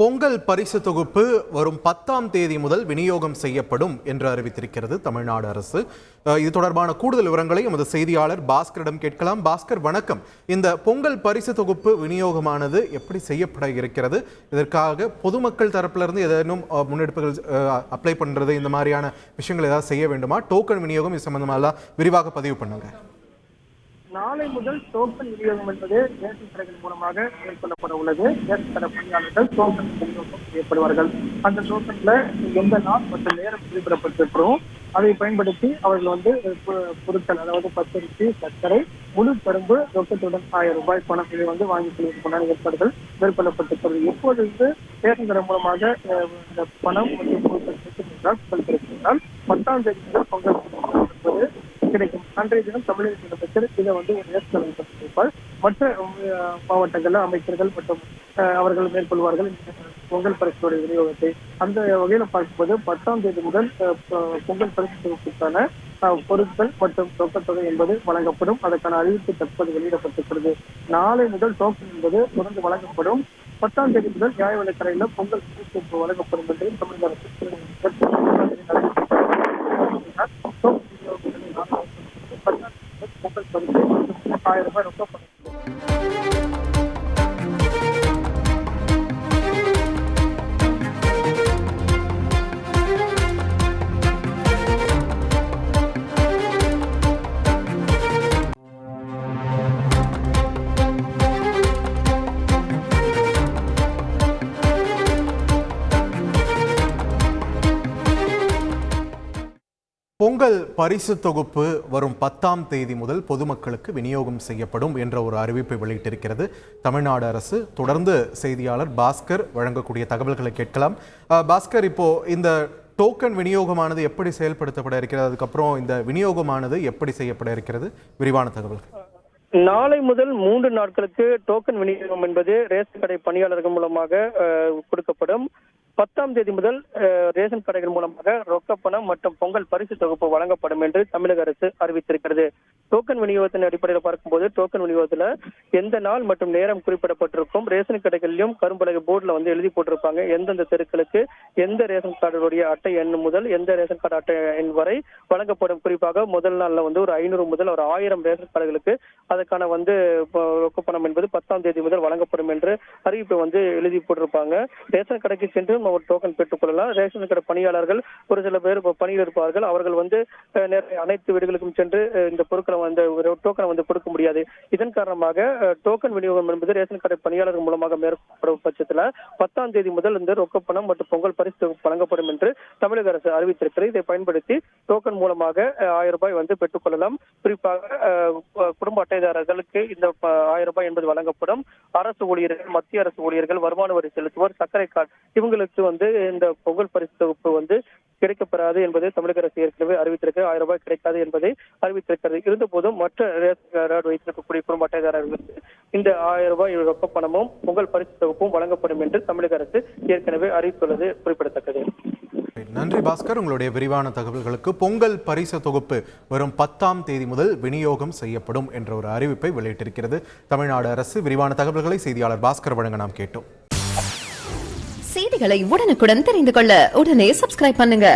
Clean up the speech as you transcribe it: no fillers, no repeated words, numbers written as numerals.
பொங்கல் பரிசு தொகுப்பு வரும் 10ஆம் தேதி முதல் விநியோகம் செய்யப்படும் என்று அறிவித்திருக்கிறது தமிழ்நாடு அரசு. இது தொடர்பான கூடுதல் விவரங்களை எமது செய்தியாளர் பாஸ்கரிடம் கேட்கலாம். பாஸ்கர், வணக்கம். இந்த பொங்கல் பரிசு தொகுப்பு விநியோகமானது எப்படி செய்யப்பட இருக்கிறது? இதற்காக பொதுமக்கள் தரப்பிலிருந்து ஏதேனும் முன்னெடுப்புகள் அப்ளை பண்றது, இந்த மாதிரியான விஷயங்கள் ஏதாவது செய்ய வேண்டுமா? டோக்கன் விநியோகம் இது சம்பந்தமாக விரிவாக பதிவு பண்ணுங்க. நாளை முதல் டோக்கன் விநியோகம் என்பது ரேஷன் கடைகள் மூலமாக மேற்கொள்ளப்பட உள்ளது. ரேஷன் கடை பணியாளர்கள் டோக்கன் விநியோகம் செய்யப்படுவார்கள். அந்த டோக்கன்ல எந்த நாள் மற்றும் நேரம் குறிப்பிடப்பட்டிருக்கிறோம் அதை பயன்படுத்தி அவர்கள் பொருட்கள், அதாவது பச்சரிசி, சர்க்கரை, முழு கரும்பு, ரொக்கத்துடன் 1000 ரூபாய் பணம் இதை வாங்கிக் கொள்வதற்கான ஏற்பாடுகள் மேற்கொள்ளப்பட்டிருக்கிறது. எப்போது ரேஷன் கடை மூலமாக இந்த பணம் மற்றும் பொருட்கள் கிடைக்கின்றால் 10ஆம் தேதி முதல் பொங்கல் என்பது கிடைக்கும். அன்றைய தினம் தமிழக முதலமைச்சர் இதை ஒரு ஏற்பாடு மற்ற மாவட்டங்கள்ல அமைச்சர்கள் மற்றும் அவர்கள் மேற்கொள்வார்கள் பொங்கல் பரிசுடைய விநியோகத்தை. அந்த வகையில பார்க்கும்போது 10ஆம் தேதி முதல் பொங்கல் பரிசு தொகுப்புக்கான பொருட்கள் மற்றும் ரொக்கத்தொகை என்பது வழங்கப்படும். அதற்கான அறிவிப்பு தற்போது வெளியிடப்பட்டிருக்கிறது. நாளை முதல் டோக்கன் என்பது தொடர்ந்து வழங்கப்படும். 10ஆம் தேதி முதல் நியாய விலைக்கடையில பொங்கல் பரிசு வழங்கப்படும் என்று தமிழக அரசு பொங்கல் பரிசு 1000 ரூபாய் ரொக்கப்படும். பொங்கல் பரிசு தொகுப்பு வரும் 10ஆம் தேதி முதல் பொதுமக்களுக்கு விநியோகம் செய்யப்படும் என்ற ஒரு அறிவிப்பை வெளியிட்டிருக்கிறது தமிழ்நாடு அரசு. தொடர்ந்து செய்தியாளர் பாஸ்கர் வழங்கக்கூடிய தகவல்களை கேட்கலாம். பாஸ்கர், இப்போ இந்த டோக்கன் விநியோகமானது எப்படி செயல்படுத்தப்பட இருக்கிறது, அதுக்கப்புறம் இந்த விநியோகமானது எப்படி செய்யப்பட இருக்கிறது, விரிவான தகவல்கள். நாளை முதல் 3 நாட்களுக்கு டோக்கன் விநியோகம் என்பது ரேஷன் கடை பணியாளர்கள் மூலமாக கொடுக்கப்படும். 10ஆம் தேதி முதல் ரேஷன் கடைகள் மூலமாக ரொக்கப்பணம் மற்றும் பொங்கல் பரிசு தொகுப்பு வழங்கப்படும் என்று தமிழக அரசு அறிவித்திருக்கிறது. டோக்கன் விநியோகத்தின் அடிப்படையில் பார்க்கும்போது டோக்கன் விநியோகத்துல எந்த நாள் மற்றும் நேரம் குறிப்பிடப்பட்டிருக்கும். ரேஷன் கடைகளிலும் கரும்பலகை போர்டுல எழுதி போட்டிருப்பாங்க எந்தெந்த தெருக்களுக்கு எந்த ரேஷன் கார்டுடைய அட்டை எண் முதல் எந்த ரேஷன் கார்டு அட்டை எண் வரை வழங்கப்படும். குறிப்பாக முதல் நாள்ல ஒரு 500 முதல் ஒரு 1000 ரேஷன் கார்டுகளுக்கு அதற்கான ரொக்கப்பணம் என்பது 10ஆம் தேதி முதல் வழங்கப்படும் என்று அறிவிப்பை எழுதி போட்டிருப்பாங்க. ரேஷன் கடைக்கு சென்று ஒரு டோக்கன் பெற்றுக் கொள்ளலாம். ரேஷன் கடை பணியாளர்கள் ஒரு சில பேர் பணியில் இருப்பார்கள். அவர்கள் அனைத்து வீடுகளுக்கும் சென்று இந்த பொருட்களை டோக்கனை கொடுக்க முடியாது. இதன் காரணமாக டோக்கன் விநியோகம் என்பது ரேஷன் கடை பணியாளர்கள் மூலமாக மேற்கொள்ளப்படும் பட்சத்தில் 10ஆம் தேதி முதல் இந்த ரொக்கப்பணம் மற்றும் பொங்கல் பரிசு வழங்கப்படும் என்று தமிழக அரசு அறிவித்திருக்கிறது. இதை பயன்படுத்தி டோக்கன் மூலமாக 1000 ரூபாய் பெற்றுக் கொள்ளலாம். குறிப்பாக குடும்ப அட்டைதாரர்களுக்கு இந்த 1000 ரூபாய் என்பது வழங்கப்படும். அரசு ஊழியர்கள், மத்திய அரசு ஊழியர்கள், வருமான வரி செலுத்துவோர், சர்க்கரை கார்டு இவங்களுக்கு இந்த பொங்கல் பரிசு தொகுப்பு கிடைக்கப்பெறாது என்பதை தமிழக அரசு ஏற்கனவே அறிவித்திருக்கிறது. 1000 ரூபாய் கிடைக்காது என்பதை அறிவித்திருக்கிறது. இருந்த போதும் மற்ற ரேஷன் கார்டு வைத்திருக்கக்கூடிய குடும்ப அட்டைதாரர்களுக்கு இந்த 1000 ரூபாய் ரொக்க பணமும் பொங்கல் பரிசு தொகுப்பும் வழங்கப்படும் என்று தமிழக அரசு ஏற்கனவே அறிவித்துள்ளது குறிப்பிடத்தக்கது. நன்றி பாஸ்கர், உங்களுடைய விரிவான தகவல்களுக்கு. பொங்கல் பரிசு தொகுப்பு வரும் 10ஆம் தேதி முதல் விநியோகம் செய்யப்படும் என்ற ஒரு அறிவிப்பை வெளியிட்டிருக்கிறது தமிழ்நாடு அரசு. விரிவான தகவல்களை செய்தியாளர் பாஸ்கர் வழங்க நாம் கேட்டோம். செய்திகளை உடனுக்குடன் தெரிந்து கொள்ள உடனே சப்ஸ்கிரைப் பண்ணுங்க.